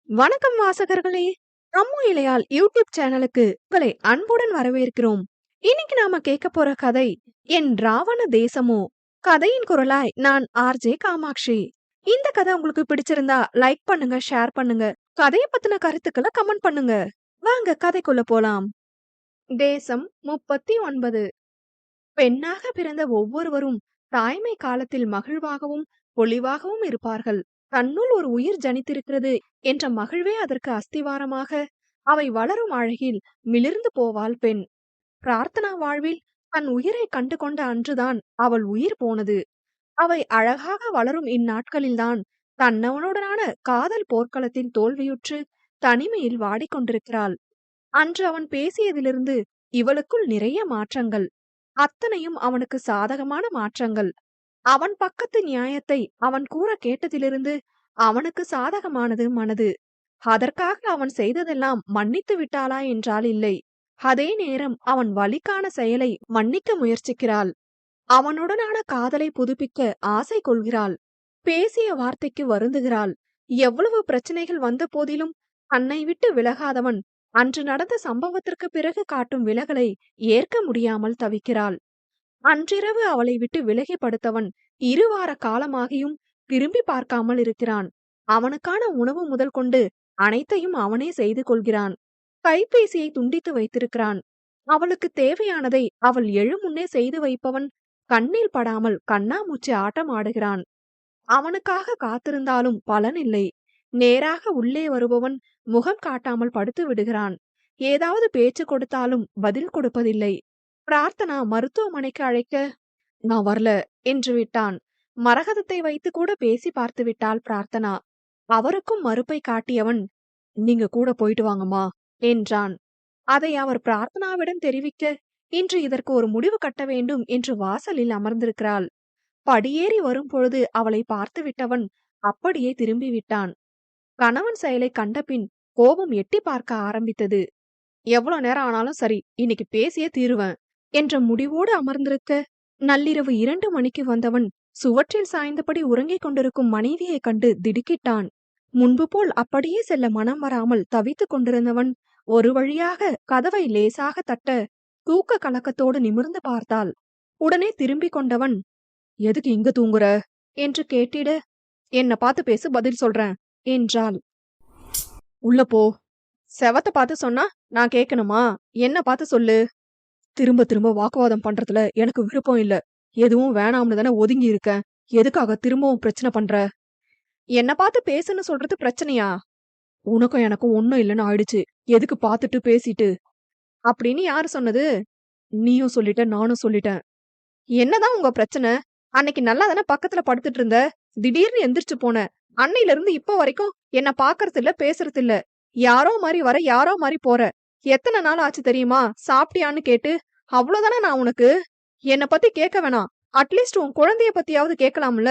வணக்கம் வாசகர்களே! அம்மு இளையால் யூடியூப் சேனலுக்கு உங்களை அன்புடன் வரவேற்கிறோம். இன்னைக்கு நாம கேட்க போற கதை என் ராவண தேசமோ. கதையின் குரலாய் நான் ஆர்ஜே காமாட்சி. இந்த கதை உங்களுக்கு பிடிச்சிருந்தா லைக் பண்ணுங்க, ஷேர் பண்ணுங்க. கதையை பத்தின கருத்துக்களை கமெண்ட் பண்ணுங்க. வாங்க கதைக்குள்ள போலாம். தேசம் 39. பெண்ணாக பிறந்த ஒவ்வொருவரும் தாய்மை காலத்தில் மகிழ்வாகவும் பொலிவாகவும் இருப்பார்கள். தன்னுள் ஒரு உயிர் ஜனித்திருக்கிறது என்ற மகிழ்வே அதற்கு அஸ்திவாரமாக அவை வளரும் அழகில் மிளிர்ந்து போவாள் பெண். பிரார்த்தனா வாழ்வில் தன் உயிரை கண்டு கொண்ட அன்றுதான் அவள் உயிர் போனது. அவை அழகாக வளரும் இந்நாட்களில்தான் தன்னவனுடனான காதல் போர்க்களத்தின் தோல்வியுற்று தனிமையில் வாடிக்கொண்டிருக்கிறாள். அன்று அவன் பேசியதிலிருந்து இவளுக்குள் நிறைய மாற்றங்கள். அத்தனையும் அவனுக்கு சாதகமான மாற்றங்கள். அவன் பக்கத்து நியாயத்தை அவன் கூற கேட்டதிலிருந்து அவனுக்கு சாதகமானது மனது. அதற்காக அவன் செய்ததெல்லாம் மன்னித்து விட்டாளா என்றால் இல்லை. அதே நேரம் அவன் வலிக்கான செயலை மன்னிக்க முயற்சிக்கிறாள். அவனுடனான காதலை புதுப்பிக்க ஆசை கொள்கிறாள். பேசிய வார்த்தைக்கு வருந்துகிறாள். எவ்வளவு பிரச்சனைகள் வந்த போதிலும் தன்னை விட்டு விலகாதவன் அன்று நடந்த சம்பவத்திற்கு பிறகு காட்டும் விலகலை ஏற்க முடியாமல் தவிக்கிறாள். அன்றிரவு அவளை விட்டு விலகி படுத்தவன் 2 வார காலமாகியும் திரும்பி பார்க்காமல் இருக்கிறான். அவனுக்கான உணவு முதல் கொண்டு அனைத்தையும் அவனே செய்து கொள்கிறான். கைபேசியை துண்டித்து வைத்திருக்கிறான். அவளுக்கு தேவையானதை அவள் எழும் முன்னே செய்து வைப்பவன் கண்ணில் படாமல் கண்ணாமூச்சி ஆட்டம் ஆடுகிறான். அவனுக்காக காத்திருந்தாலும் பலனில்லை. நேராக உள்ளே வருபவன் முகம் காட்டாமல் படுத்து விடுகிறான். ஏதாவது பேச்சு கொடுத்தாலும் பதில் கொடுப்பதில்லை. பிரார்த்தனா மருத்துவமனைக்கு அழைக்க நான் வரல என்று விட்டான். மரகதத்தை வைத்து கூட பேசி பார்த்து விட்டாள் பிரார்த்தனா. அவருக்கும் மறுப்பை காட்டியவன் நீங்க கூட போயிட்டு வாங்கம்மா என்றான். அதை அவர் பிரார்த்தனாவிடம் தெரிவிக்க இன்று இதற்கு ஒரு முடிவு கட்ட வேண்டும் என்று வாசலில் அமர்ந்திருக்கிறாள். படியேறி வரும் பொழுது அவளை பார்த்து விட்டவன் அப்படியே திரும்பி விட்டான். கணவன் செயலை கண்டபின் கோபம் எட்டி பார்க்க ஆரம்பித்தது. எவ்வளவு நேரம் ஆனாலும் சரி, இன்னைக்கு பேசியே தீருவேன் என்ற முடிவோடு அமர்ந்திருக்க நள்ளிரவு 2 மணிக்கு வந்தவன் சுவற்றில் சாய்ந்தபடி உறங்கிக் கொண்டிருக்கும் மனைவியை கண்டு திடுக்கிட்டான். முன்பு போல் அப்படியே செல்ல மனம் வராமல் தவித்துக் கொண்டிருந்தவன் ஒரு வழியாக கதவை லேசாக தட்ட தூக்க கலக்கத்தோடு நிமிர்ந்து பார்த்தாள். உடனே திரும்பிக் கொண்டவன் எதுக்கு இங்க தூங்குற என்று கேட்டிட என்ன பார்த்து பேசு, பதில் சொல்றேன் என்றாள். உள்ள போ. செவத்த பார்த்து சொன்னா நான் கேட்கணுமா? என்ன பார்த்து சொல்லு. திரும்ப திரும்ப வாக்குவாதம் பண்றதுல எனக்கு விருப்பம் இல்ல. எதுவும் வேணாம்னு தானே ஒதுங்கி இருக்க. எதுக்காக திரும்பவும் பிரச்சனை பண்ற? என்ன பார்த்து பேசுன்னு சொல்றது பிரச்சனையா? உனக்கும் எனக்கும் ஒன்னும் இல்லைன்னு ஆயிடுச்சு. எதுக்கு பார்த்துட்டு பேசிட்டு அப்படின்னு யாரு சொன்னது? நீயும் சொல்லிட்ட, நானும் சொல்லிட்டேன். என்னதான் உங்க பிரச்சனை? அன்னைக்கு நல்லா தானே பக்கத்துல படுத்துட்டு இருந்த. திடீர்னு எந்திரிச்சு போன. அன்னையில இருந்து இப்ப வரைக்கும் என்ன பாக்கறது இல்ல, பேசுறது இல்ல. யாரோ மாதிரி வர, யாரோ மாதிரி போற. எத்தனை நாள் ஆச்சு தெரியுமா சாப்பிட்டியான்னு கேட்டு? அவ்வளவுதானே நான் உனக்கு. என்ன பத்தி கேட்க வேணாம், அட்லீஸ்ட் உன் குழந்தைய பத்தியாவது கேட்கலாம்ல.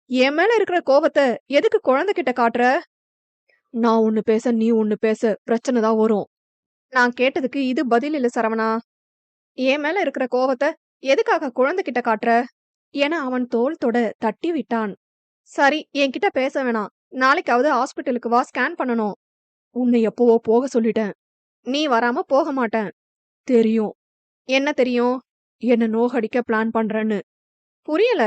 என் மேல இருக்கிற கோபத்தை எதுக்கு குழந்தைகிட்ட காட்டுற? நான் ஒண்ணு பேச, நீ ஒண்ணு பேச, பிரச்சனை தான் வரும். நான் கேட்டதுக்கு இது பதில் இல்ல சரவணா. என் மேல இருக்கிற கோபத்தை எதுக்காக குழந்தைகிட்ட காட்டுற என அவன் தோள் தொட தட்டி விட்டான். சரி, என்கிட்ட பேச வேணாம். நாளைக்காவது ஹாஸ்பிட்டலுக்கு வா, ஸ்கேன் பண்ணணும். உன்னை எப்பவோ போக சொல்லிட்டேன். நீ வராம போக மாட்டேன். தெரியும். என்ன தெரியும்? என்ன நோகடிக்க பிளான் பண்றேன்னு. புரியல.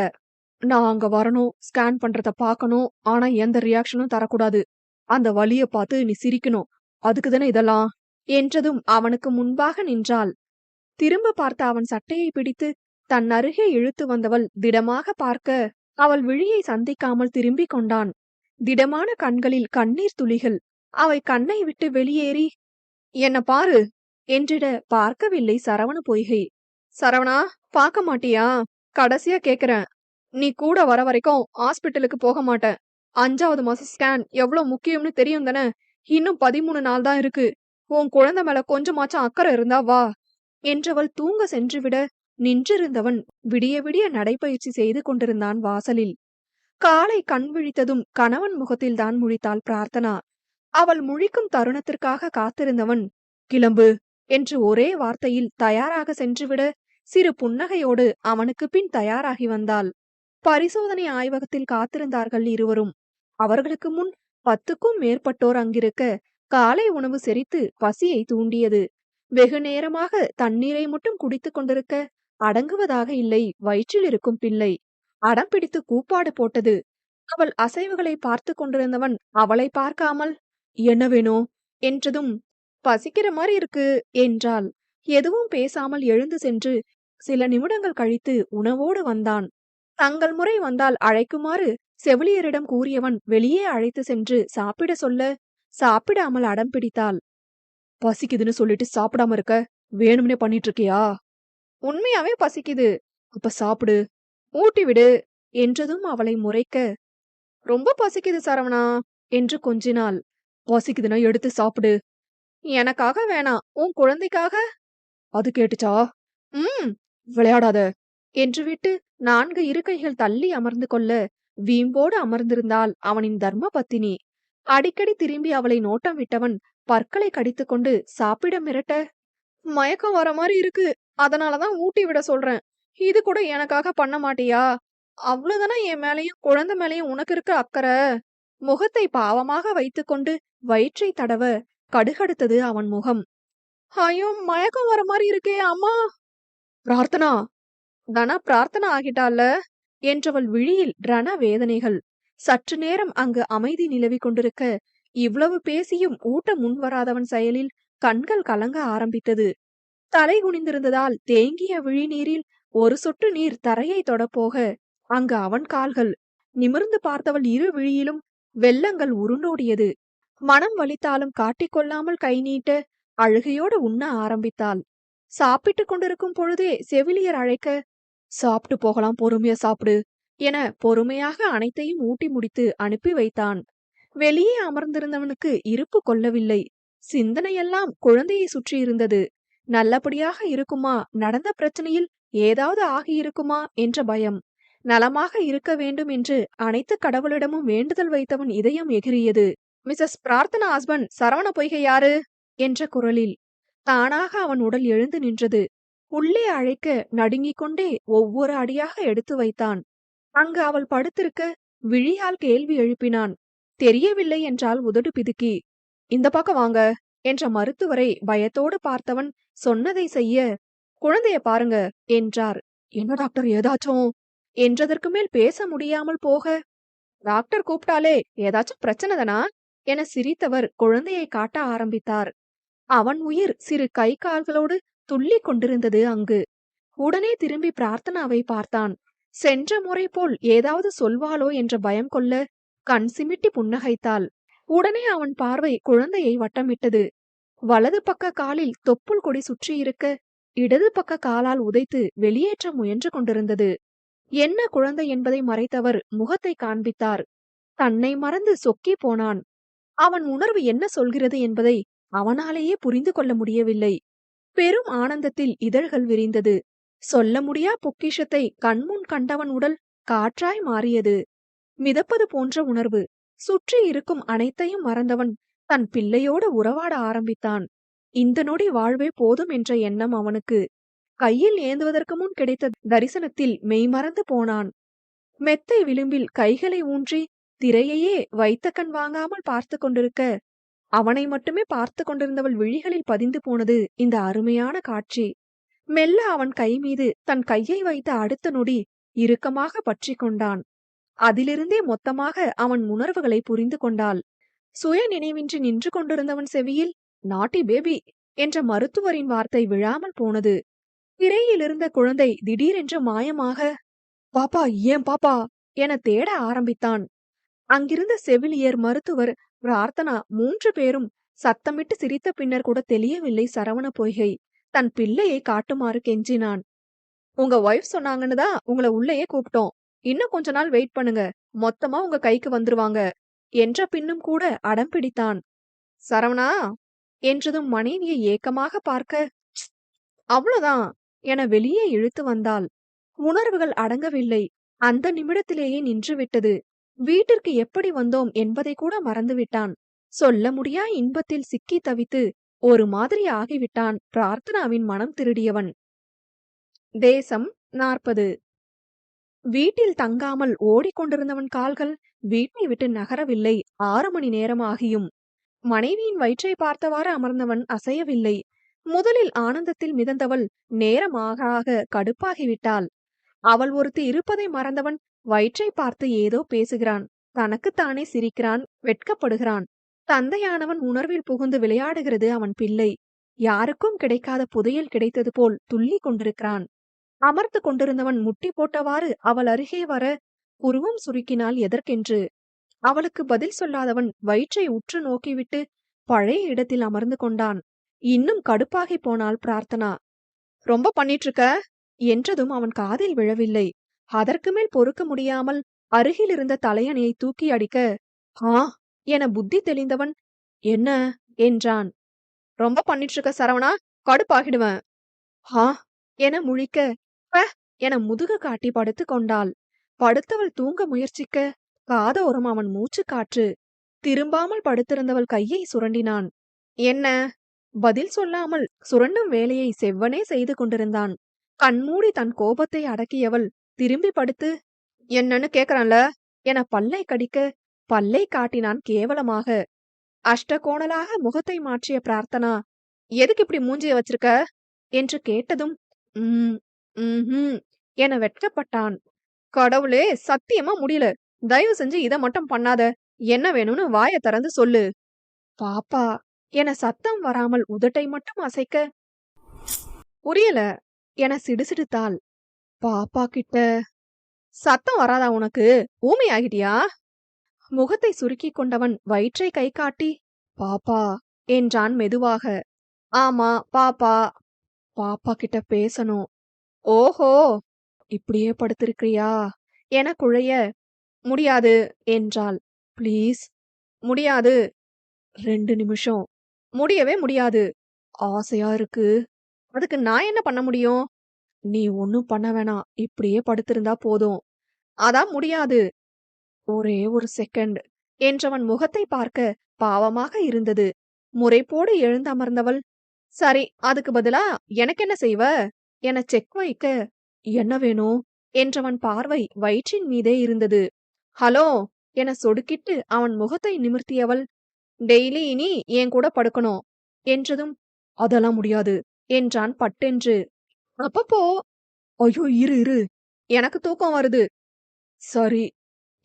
நான் அங்க வரணும், ஸ்கேன் பண்றத பார்க்கணும். ஆனா எந்த ரியாக்ஷனும் தரக்கூடாது. அந்த வலிய பார்த்து நீ சிரிக்கணும். அதுக்கு தானே இதெல்லாம் என்றதும் அவனுக்கு முன்பாக நின்றாள். திரும்ப பார்த்த அவன் சட்டையை பிடித்து தன் அருகே இழுத்து வந்தவள் திடமாக பார்க்க அவள் விழியை சந்திக்காமல் திரும்பிக் கொண்டான். திடமான கண்களில் கண்ணீர் துளிகள். அவை கண்ணை விட்டு வெளியேறி என்ன பாரு என்றிட பார்க்கவில்லை சரவண பொய்கை. சரவணா, பார்க்க மாட்டியா? கடைசியா கேக்குறேன். நீ கூட வர வரைக்கும் ஹாஸ்பிட்டலுக்கு போக மாட்டேன். 5வது மாசம் ஸ்கேன் எவ்வளவு முக்கியம்னு தெரியும் தானே? இன்னும் 13 நாள் தான் இருக்கு. உன் குழந்தை மேல கொஞ்சமாச்சும் அக்கறை இருந்தா வா என்றவள் தூங்க சென்றுவிட நின்றிருந்தவன் விடிய விடிய நடைபயிற்சி செய்து கொண்டிருந்தான் வாசலில். காலை கண் விழித்ததும் கணவன் முகத்தில்தான் முழித்தாள் பிரார்த்தனா. அவள் முழிக்கும் தருணத்திற்காக காத்திருந்தவன் கிளம்பு என்று ஒரே வார்த்தையில் தயாராக சென்றுவிட சிறு புன்னகையோடு அவனுக்கு பின் தயாராகி வந்தாள். பரிசோதனை ஆய்வகத்தில் காத்திருந்தார்கள் இருவரும். அவர்களுக்கு முன் 10க்கும் மேற்பட்டோர் அங்கிருக்க காலை உணவு செரித்து பசியை தூண்டியது. வெகு நேரமாக தண்ணீரை மட்டும் குடித்துக் கொண்டிருக்க அடங்குவதாக இல்லை வயிற்றில் இருக்கும் பிள்ளை. அடம் பிடித்து கூப்பாடு போட்டது. அவள் அசைவுகளை பார்த்து கொண்டிருந்தவன் அவளை பார்க்காமல், "என்ன வேணும்?" என்றதும், "பசிக்கிற மாரி இருக்கு" என்றாள். எதுவும் பேசாமல் எழுந்து சென்று சில நிமிடங்கள் கழித்து உணவோடு வந்தான். தங்கள் முறை வந்தால் அழைக்குமாறு செவிலியரிடம் கூறியவன் வெளியே அழைத்து சென்று சாப்பிட சொல்ல, சாப்பிடாமல் அடம் பிடித்தாள். "பசிக்குதுன்னு சொல்லிட்டு சாப்பிடாம இருக்க, வேணும்னே பண்ணிட்டு இருக்கியா?" "உண்மையாவே பசிக்குது." "அப்ப சாப்பிடு, ஊட்டி விடு" என்றதும் அவளை முறைக்க, "ரொம்ப பசிக்குது சரவணா" என்று கொஞ்சினாள். "பசிக்குதுன்னா எடுத்து சாப்பிடு." "எனக்காக வேணாம், உன் குழந்தைக்காக." "அது கேட்டுச்சா?" "ம்." "விளையாடாத." என்றுவிட்டு 4 இருக்கைகள் தள்ளி அமர்ந்து கொள்ள வீம்போடு அமர்ந்திருந்தாள் அவனின் தர்ம பத்தினி. அடிக்கடி திரும்பி அவளை நோட்டம் விட்டவன் பற்களை கடித்துக்கொண்டு சாப்பிட மிரட்ட, "மயக்கம் வர மாரி இருக்கு, அதனாலதான் ஊட்டி விட சொல்றேன். இது கூட எனக்காக பண்ண மாட்டியா? அவ்வளவுதானே என் மேலயும் குழந்தை மேலயும் உனக்கு இருக்க அக்கறை." முகத்தை பாவமாக வைத்துக்கொண்டு வயிற்றை தடவ கடுகடுத்தது அவன் முகம். "ஐயோ, மயக்கம் வர மாரி இருக்கே அம்மா." "பிரார்த்தனா." "தனா பிரார்த்தனா ஆகிட்டால்ல." என்றவள் விழியில் ரண வேதனைகள். சற்று நேரம் அங்கு அமைதி நிலவிக் கொண்டிருக்க, இவ்வளவு பேசியும் ஊட்ட முன்வராதவன் செயலில் கண்கள் கலங்க ஆரம்பித்தது. தலை குனிந்திருந்ததால் தேங்கிய விழிநீரில் ஒரு சொட்டு நீர் தரையை தொடப்போக, அங்கு அவன் கால்கள். நிமிர்ந்து பார்த்தவள் இரு விழியிலும் வெள்ளங்கள் உருண்டோடியது. மனம் வலித்தாலும் காட்டிக்கொள்ளாமல் கை நீட்ட அழுகையோடு உண்ண ஆரம்பித்தாள். சாப்பிட்டுக் கொண்டிருக்கும் பொழுதே செவிலியர் அழைக்க, "சாப்பிட்டு போகலாம், பொறுமையா சாப்பிடு" என பொறுமையாக அனைத்தையும் ஊட்டி முடித்து அனுப்பி வைத்தான். வெளியே அமர்ந்திருந்தவனுக்கு இருப்பு கொள்ளவில்லை. சிந்தனையெல்லாம் குழந்தையை சுற்றி இருந்தது. நல்லபடியாக இருக்குமா, நடந்த பிரச்சனையில் ஏதாவது ஆகியிருக்குமா என்ற பயம். நலமாக இருக்க வேண்டும் என்று அனைத்து கடவுளிடமும் வேண்டுதல் வைத்தவன் இதயம் எகிரியது. "மிஸ்ஸஸ் பிரார்த்தனா ஹஸ்பண்ட் சரவண பொய்கை யாரு?" என்ற குரலில். தானாக அவன் உடல் எழுந்து நின்றது. உள்ளே அழைக்க நடுங்கிக் கொண்டே ஒவ்வொரு அடியாக எடுத்து வைத்தான். அங்கு அவள் படுத்திருக்க விழியால் கேள்வி எழுப்பினான். தெரியவில்லை என்றால் உதடு பிதுக்கி. "இந்த பக்கம் வாங்க" என்ற மருத்துவரை பயத்தோடு பார்த்தவன் சொன்னதை செய்ய, "குழந்தைய பாருங்க" என்றார். "என்ன டாக்டர் ஏதாச்சும்?" என்றதற்கு மேல் பேச முடியாமல் போக, "டாக்டர் கூப்பிட்டாலே ஏதாச்சும் பிரச்சனை தானா?" என சிரித்தவர் குழந்தையை காட்ட ஆரம்பித்தார். அவன் உயிர் சிறு கை கால்களோடு துள்ளிக் கொண்டிருந்தது அங்கு. உடனே திரும்பி பிரார்த்தனாவை பார்த்தான். சென்ற முறை போல் ஏதாவது சொல்வாளோ என்ற பயம் கொள்ள கண் சிமிட்டி புன்னகைத்தாள். உடனே அவன் பார்வை குழந்தையை வட்டமிட்டது. வலது பக்க காலில் தொப்புள் கொடி சுற்றியிருக்க, இடது பக்க காலால் உதைத்து வெளியேற்ற முயன்று கொண்டிருந்தது. என்ன குழந்தை என்பதை மறைத்தவர் முகத்தை காண்பித்தார். தன்னை மறந்து சொக்கி போனான். அவன் உணர்வு என்ன சொல்கிறது என்பதை அவனாலேயே புரிந்து கொள்ள முடியவில்லை. பெரும் ஆனந்தத்தில் இதழ்கள் விரிந்தது. சொல்ல முடியா பொக்கிஷத்தை கண்முன் கண்டவன் உடல் காற்றாய் மாறியது. மிதப்பது போன்ற உணர்வு. சுற்றி இருக்கும் அனைத்தையும் மறந்தவன் தன் பிள்ளையோடு உறவாட ஆரம்பித்தான். இந்த நொடி வாழ்வே போதும் என்ற எண்ணம் அவனுக்கு. கையில் ஏந்துவதற்கு முன் கிடைத்த தரிசனத்தில் மெய்மறந்து போனான். மெத்தை விளிம்பில் கைகளை ஊன்றி திரையையே வைத்த கண் வாங்காமல் பார்த்து கொண்டிருக்க, அவனை மட்டுமே பார்த்து கொண்டிருந்தவள் விழிகளில் பதிந்து போனது இந்த அருமையான காட்சி. மெல்ல அவன் கை மீது தன் கையை வைத்த அடுத்த நொடி இறுக்கமாக பற்றி கொண்டான். அதிலிருந்தே மொத்தமாக அவன் உணர்வுகளை புரிந்து கொண்டாள். சுய நினைவின்றி நின்று கொண்டிருந்தவன் செவியில் "நாட்டி பேபி" என்ற மருத்துவரின் வார்த்தை விழாமல் போனது. திரையில் இருந்த குழந்தை திடீரென்று மாயமாக, "பாப்பா, ஏன் பாப்பா" என தேட ஆரம்பித்தான். அங்கிருந்த செவிலியர், மருத்துவர், பிரார்த்தனா 3 பேரும் சத்தமிட்டு சிரித்த பின்னர் கூட தெளியவில்லை சரவண பொய்கை தன் பிள்ளையை காட்டுமாறு கெஞ்சினான். "உங்க ஒய்ஃப் சொன்னாங்கன்னு தான் உங்கள உள்ளேயே கூப்பிட்டோம். இன்னும் கொஞ்ச நாள் வெயிட் பண்ணுங்க. மொத்தமா உங்க கைக்கு வந்துருவாங்க" என்ற பின்னும் கூட அடம் பிடித்தான். "சரவணா" என்றதும் மனைவியை ஏக்கமாக பார்க்க, "ப்ச், அவ்வளவுதான்" என வெளியே இழுத்து வந்தாள். உணர்வுகள் அடங்கவில்லை. அந்த நிமிடத்திலேயே நின்றுவிட்டது. வீட்டிற்கு எப்படி வந்தோம் என்பதை கூட மறந்துவிட்டான். சொல்ல முடியா இன்பத்தில் சிக்கி தவித்து ஒரு மாதிரி ஆகிவிட்டான் பிரார்த்தனாவின் மனம் திருடியவன். தேசம் 40. வீட்டில் தங்காமல் ஓடிக்கொண்டிருந்தவன் கால்கள் வீட்டை விட்டு நகரவில்லை. 6 மணி நேரமாகியும் மனைவியின் வயிற்றை பார்த்தவாறு அமர்ந்தவன் அசையவில்லை. முதலில் ஆனந்தத்தில் மிதந்தவள் நேரம் ஆக ஆக கடுப்பாகிவிட்டாள். அவள் ஒருத்தி இருப்பதை மறந்தவன் வயிற்றை பார்த்து ஏதோ பேசுகிறான். தனக்குத்தானே சிரிக்கிறான், வெட்கப்படுகிறான். தந்தையானவன் உணர்வில் புகுந்து விளையாடுகிறது அவன் பிள்ளை. யாருக்கும் கிடைக்காத புதையல் கிடைத்தது போல் துள்ளி கொண்டிருக்கிறான். அமர்ந்து கொண்டிருந்தவன் முட்டி போட்டவாறு அவள் அருகே வர புருவம் சுருக்கினாள் எதற்கென்று. அவளுக்கு பதில் சொல்லாதவன் வயிற்றை உற்று நோக்கிவிட்டு பழைய இடத்தில் அமர்ந்து கொண்டான். இன்னும் கடுப்பாகி போனாள் பிரார்த்தனா. ரொம்ப பண்ணிட்டு இருக்க என்றதும் அவன் காதில் விழவில்லை. அதற்கு மேல் பொறுக்க முடியாமல் அருகில் இருந்த தலையணையை தூக்கி அடிக்க, ஆ என புத்தி தெளிந்தவன், என்ன என்றான். ரொம்ப பண்ணிட்டு இருக்க சரவணா, கடுப்பாகிடுவேன். ஆ என முழிக்க, ப என முதுகு காட்டி படுத்து கொண்டாள். படுத்தவள் தூங்க முயற்சிக்க காதோரம் அவன் மூச்சு காற்று. திரும்பாமல் படுத்திருந்தவள் கையை சுரண்டினான். என்ன? பதில் சொல்லாமல் சுரண்டும் வேலையை செவ்வனே செய்து கொண்டிருந்தான். கண்மூடி தன் கோபத்தை அடக்கியவள் திரும்பி படுத்து, என்னன்னு கேக்குறான்ல என பல்லை கடிக்க பல்லை காட்டினான் கேவலமாக. அஷ்டகோணலாக முகத்தை மாற்றிய பிரார்த்தனா, எதுக்கு இப்படி மூஞ்சிய வச்சிருக்க என்று கேட்டதும், ம் ம்ஹும் என வெட்கப்பட்டான். கடவுளே, சத்தியமா முடியல. தயவு செஞ்சு இத மட்டும் பண்ணாத. என்ன வேணும்னு வாய திறந்து சொல்லு. பாப்பா என சத்தம் வராமல் உதட்டை மட்டும் அசைக்க, புரியல என சிடுசிடுத்தாள். பாப்பா கிட்ட சத்தம் வராதா உனக்கு? ஊமை ஆகிட்டியா? முகத்தை சுருக்கிக் கொண்டவன் வயிற்றை கை காட்டி, பாப்பா என்றான் மெதுவாக. ஆமா பாப்பா. பாப்பா கிட்ட பேசணும். ஓஹோ, இப்படியே படுத்திருக்கிறியா என குழைய, முடியாது என்றாள். ப்ளீஸ். முடியாது. 2 நிமிஷம். முடியவே முடியாது. ஆசையா இருக்கு. அதுக்கு நான் என்ன பண்ண முடியும்? நீ ஒன்னும் பண்ண வேணாம். இப்படியே படுத்திருந்தா போதும். அதான் முடியாது. ஒரே ஒரு செகண்ட் என்றவன் முகத்தை பார்க்க பாவமாக இருந்தது. முறைப்போடு எழுந்தமர்ந்தவள், சரி, அதுக்கு பதிலா எனக்கு என்ன செய்வ என செக் வைக்க, என்ன வேணும் என்றவன் பார்வை வயிற்றின் மீதே இருந்தது. ஹலோ என சொடுக்கிட்டு அவன் முகத்தை நிமிர்த்தியவள், டெய்லி இனி என் கூட படுக்கணும் என்றதும், அதெல்லாம் முடியாது என்றான் பட்டென்று. அப்பப்போ, ஐயோ இரு இரு, எனக்கு தூக்கம் வருது. சரி.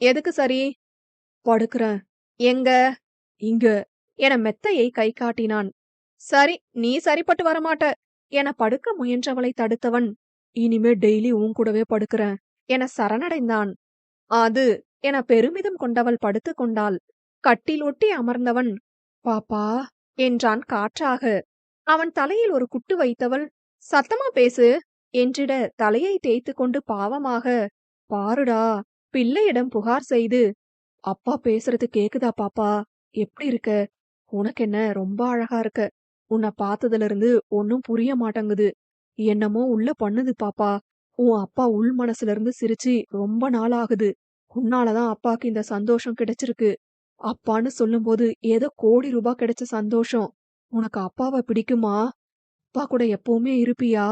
எதுக்கு சரி? படுக்கிறேன். எங்க? இங்க என மெத்தையை கை காட்டினான். சரி, நீ சரிப்பட்டு வரமாட்ட என படுக்க முயன்றவளை தடுத்தவன், இனிமே டெய்லி உன் கூடவே படுக்கிறேன் என சரணடைந்தான். அது என பெருமிதம் கொண்டவள் படுத்துக் கொண்டாள். கட்டில் ஒட்டி அமர்ந்தவன், பாப்பா என்றான் காற்றாக. அவன் தலையில் ஒரு குட்டு வைத்தவள், சத்தமா பேசு என்றிட தலையை தேய்த்து கொண்டு பாவமாக, பாருடா, பிள்ளையிடம் புகார் செய்து, அப்பா பேசுறது கேக்குதா பாப்பா? எப்படி இருக்க? உனக்கென்ன ரொம்ப அழகா இருக்க. உன்னை பார்த்ததுல இருந்து ஒன்னும் புரிய மாட்டேங்குது. என்னமோ உள்ள பண்ணுது பாப்பா. உன் அப்பா உள் மனசுல இருந்து சிரிச்சு ரொம்ப நாள் ஆகுது. உன்னாலதான் அப்பாக்கு இந்த சந்தோஷம் கிடைச்சிருக்கு. அப்பான்னு சொல்லும்போது ஏதோ கோடி ரூபாய் கிடைச்ச சந்தோஷம். உனக்கு அப்பாவை பிடிக்குமா? அப்பா கூட எப்பவுமே இருப்பியா?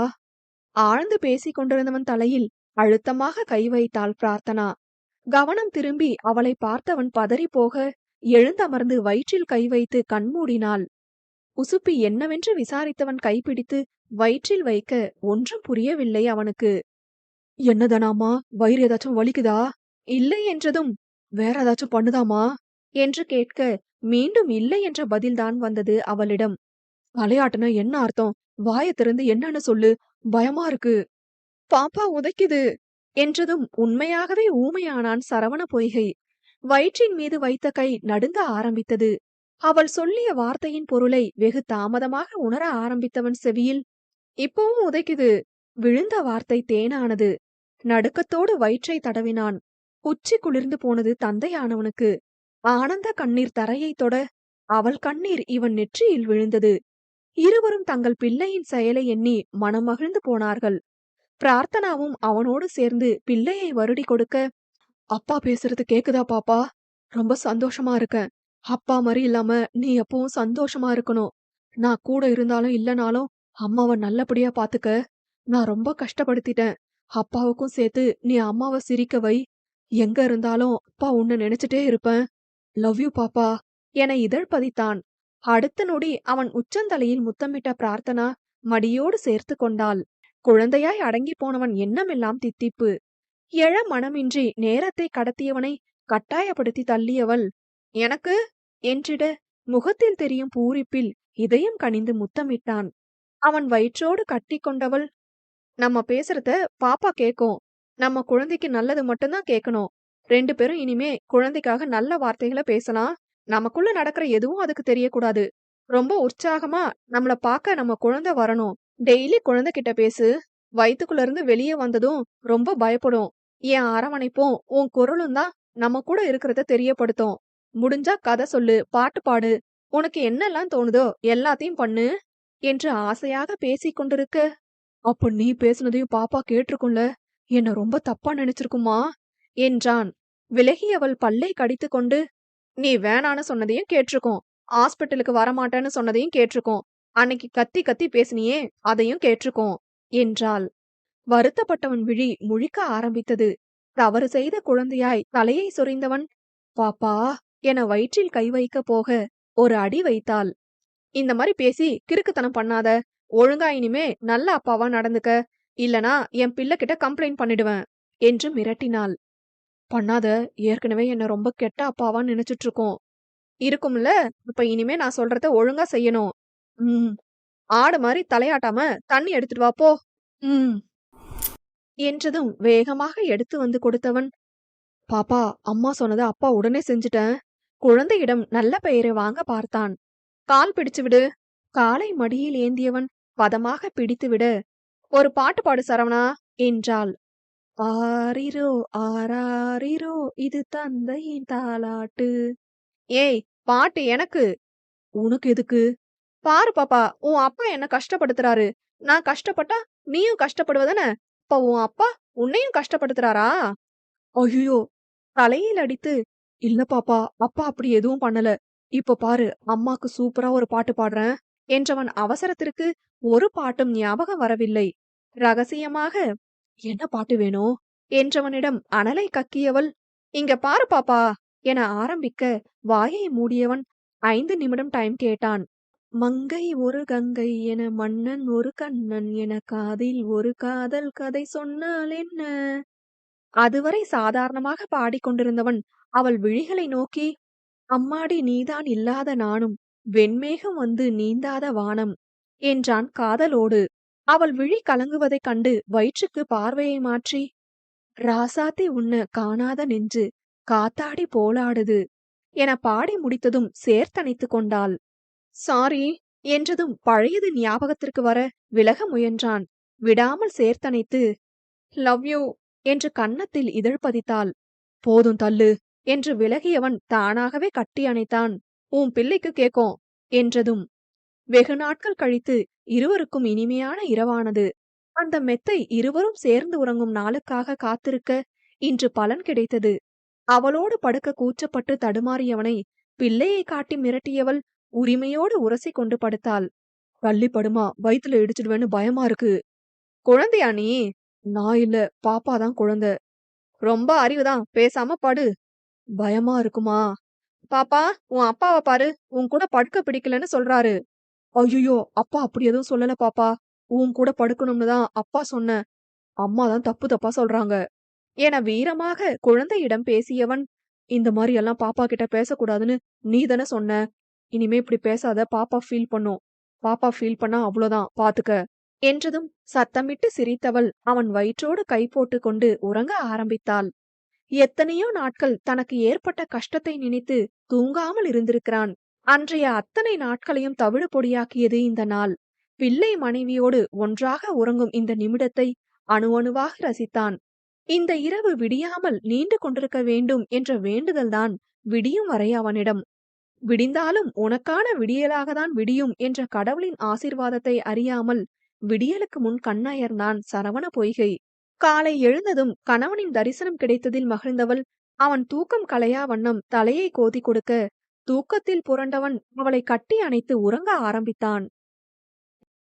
ஆழ்ந்து பேசிக் கொண்டிருந்தவன் தலையில் அழுத்தமாக கை வைத்தாள் பிரார்த்தனா. கவனம் திரும்பி அவளை பார்த்தவன் பதறிப்போக எழுந்தமர்ந்து வயிற்றில் கை வைத்து கண்மூடினாள். உசுப்பி என்னவென்று விசாரித்தவன் கைப்பிடித்து வயிற்றில் வைக்க ஒன்றும் புரியவில்லை அவனுக்கு. என்னதானாமா? வயிறு ஏதாச்சும் வலிக்குதா? இல்லை என்றதும், வேற ஏதாச்சும் பண்ணுதாமா என்று கேட்க மீண்டும் இல்லை என்ற பதில்தான் வந்தது அவளிடம். தலையாட்டுனா என்ன அர்த்தம்? வாய திறந்து என்னன்னு சொல்லு. பயமா இருக்கு. பாப்பா உதைக்குது என்றதும் உண்மையாகவே ஊமையானான் சரவண பொய்கை. வயிற்றின் மீது வைத்த கை நடுங்க ஆரம்பித்தது. அவள் சொல்லிய வார்த்தையின் பொருளை வெகு தாமதமாக உணர ஆரம்பித்தவன் செவியில், இப்பவும் உதைக்குது. விழுந்த வார்த்தை தேனானது. நடுக்கத்தோடு வயிற்றை தடவினான். உச்சி குளிர்ந்து போனது தந்தையானவனுக்கு. ஆனந்த கண்ணீர் தரையை தொட அவள் கண்ணீர் இவன் நெற்றியில் விழுந்தது. இருவரும் தங்கள் பிள்ளையின் செயலை எண்ணி மனமகிழ்ந்து போனார்கள். பிரார்த்தனாவும் அவனோடு சேர்ந்து பிள்ளையை வருடி கொடுக்க, அப்பா பேசுறது கேக்குதா பாப்பா? ரொம்ப சந்தோஷமா இருக்கேன். அப்பா மாதிரி இல்லாம நீ எப்பவும் சந்தோஷமா இருக்கணும். நான் கூட இருந்தாலும் இல்லனாலும் அம்மாவை நல்லபடியா பாத்துக்க. நான் ரொம்ப கஷ்டப்படுத்திட்டேன். அப்பாவுக்கும் சேர்த்து நீ அம்மாவ சிரிக்க வை. எங்க இருந்தாலும் அப்பா உன்ன நினைச்சுட்டே இருப்பேன். லவ் யூ பாப்பா என இதழ் பதித்தான். அடுத்த நொடி அவன் உச்சந்தலையில் முத்தமிட்ட பிரார்த்தனா மடியோடு சேர்த்து கொண்டாள். குழந்தையாய் அடங்கி போனவன் எண்ணமெல்லாம் தித்திப்பு. எழ மனமின்றி நேரத்தை கடத்தியவனை கட்டாயப்படுத்தி தள்ளியவள் எனக்கு என்றிட முகத்தில் தெரியும் பூரிப்பில் இதயம் கனிந்து முத்தமிட்டான். அவன் வயிற்றோடு கட்டி கொண்டவள் நம்ம பேசுறத பாப்பா கேக்கும். நம்ம குழந்தைக்கு நல்லது மட்டும்தான் கேட்கணும். 2 பேரும் இனிமே குழந்தைக்காக நல்ல வார்த்தைகள பேசலாம். நமக்குள்ள நடக்கிற எதுவும் அதுக்கு தெரியக்கூடாது. ரொம்ப உற்சாகமா நம்மள பாக்க நம்ம குழந்தை வரணும். டெய்லி குழந்தை கிட்ட பேசு. வயித்துக்குள்ள இருந்து வெளியே வந்ததும் ரொம்ப பயப்படும். என் அரவணைப்பும் உன் குரலும் தான் நம்ம கூட இருக்கிறத தெரியப்படுத்தும். முடிஞ்சா கதை சொல்லு, பாட்டு பாடு. உனக்கு என்னெல்லாம் தோணுதோ எல்லாத்தையும் பண்ணு என்று ஆசையாக பேசிக் கொண்டிருக்க, அப்ப நீ பேசுனதையும் பாப்பா கேட்டிருக்கும்ல. என்ன ரொம்ப தப்பா நினைச்சிருக்குமா என்றான். விலகியவள் பல்லை கடித்துக்கொண்டு, நீ வேணான்னு சொன்னதையும் கேட்டிருக்கோம். ஹாஸ்பிட்டலுக்கு வரமாட்டேன்னு சொன்னதையும் கேட்டிருக்கோம். அன்னைக்கு கத்தி கத்தி பேசினியே அதையும் கேட்டிருக்கோம் என்றாள். வருத்தப்பட்டவன் விழி முழிக்க ஆரம்பித்தது. தவறு செய்த குழந்தையாய் தலையை சொரிந்தவன் பாப்பா என வயிற்றில் கை வைக்க போக ஒரு அடி வைத்தாள். இந்த மாதிரி பேசி கிறுக்குத்தனம் பண்ணாத. ஒழுங்கா இனிமே நல்ல அப்பாவா நடந்துக்க. இல்லனா என் பிள்ளை கிட்ட கம்ப்ளைண்ட் பண்ணிடுவேன் என்று மிரட்டினாள். பண்ணாத. ஏற்கனவே என்ன ரொம்ப கெட்ட அப்பாவா நினைச்சிட்டு இருக்கோம். இருக்கும்ல. இப்ப இனிமே நான் சொல்றத ஒழுங்கா செய்யணும். ம். ஆடு மாதிரி தலையாட்டாம தண்ணி எடுத்துட்டு வா போ. ம். என்றதும் வேகமாக எடுத்து வந்து கொடுத்தவன் பாப்பா அம்மா சொன்னதை அப்பா உடனே செஞ்சுட்டேன். குழந்தையிடம் நல்ல பெயரை வாங்க பார்த்தான். கால் பிடிச்சு விடு. காலை மடியில் ஏந்தியவன் பதமாக பிடித்துவிட ஒரு பாட்டு பாடு சரவணா என்றாள். ஆரிரோ ஆராரிரோ இது தந்தையின் தாலாட்டு. ஏய் பாட்டு எனக்கு. உனக்கு எதுக்கு? பாரு பாப்பா உன் அப்பா என்ன கஷ்டப்படுத்துறாரு. நான் கஷ்டப்பட்டா நீயும் கஷ்டப்படுவதானே. இப்ப உன் அப்பா உன்னையும் கஷ்டப்படுத்துறாரா? ஐயோ தலையில் அடித்து இல்ல பாப்பா அப்பா அப்படி எதுவும் பண்ணல. இப்ப பாரு அம்மாக்கு சூப்பரா ஒரு பாட்டு பாடுறேன் என்றவன் அவசரத்திற்கு ஒரு பாட்டும் ஞாபகம் வரவில்லை. ரகசியமாக என்ன பாட்டு வேணும் என்றவனிடம் அனலை கக்கியவள் இங்க பாரு பாப்பா என ஆரம்பிக்க வாயை மூடியவன் 5 நிமிடம் டைம் கேட்டான். மங்கை ஒரு கங்கை என மன்னன் ஒரு கண்ணன் என காதில் ஒரு காதல் கதை சொன்னால் என்ன. அதுவரை சாதாரணமாக பாடிக்கொண்டிருந்தவன் அவள் விழிகளை நோக்கி அம்மாடி நீதான் இல்லாத நானும் வெண்மேகம் வந்து நீந்தாத வானம் என்றான் காதலோடு. அவள் விழி கலங்குவதைக் கண்டு வயிற்றுக்கு பார்வையை மாற்றி ராசாத்தி உன்ன காணாத நெஞ்சு காத்தாடி போலாடுது என பாடி முடித்ததும் சேர்த்தணைத்துக் கொண்டாள். சாரி என்றதும் பழையது ஞாபகத்திற்கு வர விலக முயன்றான். விடாமல் சேர்த்தணைத்து லவ் யூ என்று கன்னத்தில் இதழ் பதித்தாள். போதும் தள்ளு என்று விலகியவன் தானாகவே கட்டி அணைத்தான். உன் பிள்ளைக்கு கேக்கும் என்றதும் வெகு நாட்கள் கழித்து இருவருக்கும் இனிமையான இரவானது. அந்த மெத்தை இருவரும் சேர்ந்து உறங்கும் நாளுக்காக காத்திருக்க இன்று பலன் கிடைத்தது. அவளோடு படுக்க கூச்சப்பட்டு தடுமாறியவனை பிள்ளையை காட்டி மிரட்டியவள் உரிமையோடு உரசி கொண்டு படுத்தாள். தள்ளி படுமா வயித்துல இடிச்சிடுவேன்னு பயமா இருக்கு. குழந்தையா நீ? நான் இல்ல பாப்பாதான் குழந்தை. ரொம்ப அறிவுதான் பேசாம படு. பயமா இருக்குமா? பாப்பா உன் அப்பாவை பாரு உன் கூட படுக்க பிடிக்கலன்னு சொல்றாரு. ஐயோ அப்பா அப்படி எதுவும் சொல்லல பாப்பா. உன் கூட படுக்கணும்னு தான் அப்பா சொன்ன. அம்மா தான் தப்பு தப்பா சொல்றாங்க என வீரமாக குழந்தையிடம் பேசியவன் இந்த மாதிரி எல்லாம் பாப்பா கிட்ட பேசக்கூடாதுன்னு நீ தானே சொன்ன. இனிமே இப்படி பேசாத பாப்பா ஃபீல் பண்ணும். பாப்பா ஃபீல் பண்ணா அவ்வளோதான் பாத்துக்க என்றதும் சத்தமிட்டு சிரித்தவள் அவன் வயிற்றோடு கை போட்டு கொண்டு உறங்க ஆரம்பித்தாள். எத்தனையோ நாட்கள் தனக்கு ஏற்பட்ட கஷ்டத்தை நினைத்து தூங்காமல் இருந்திருக்கிறான். அன்றைய அத்தனை நாட்களையும் தவிடு பொடியாக்கியது இந்த நாள். பிள்ளை மனைவியோடு ஒன்றாக உறங்கும் இந்த நிமிடத்தை அணு அணுவாக ரசித்தான். இந்த இரவு விடியாமல் நீண்டு கொண்டிருக்க வேண்டும் என்ற வேண்டுதல்தான் விடியும் வரை அவனிடம். விடிந்தாலும் உனக்கான விடியலாகத்தான் விடியும் என்ற கடவுளின் ஆசீர்வாதத்தை அறியாமல் விடியலுக்கு முன் கண்ணயர்ந்தான் சரவண பொய்கை. காலை எழுந்ததும் கணவனின் தரிசனம் கிடைத்ததில் மகிழ்ந்தவள் அவன் தூக்கம் கலையா வண்ணம் தலையை கோதி கொடுக்க தூக்கத்தில் புரண்டவன் அவளை கட்டி அணைத்து உறங்க ஆரம்பித்தான்.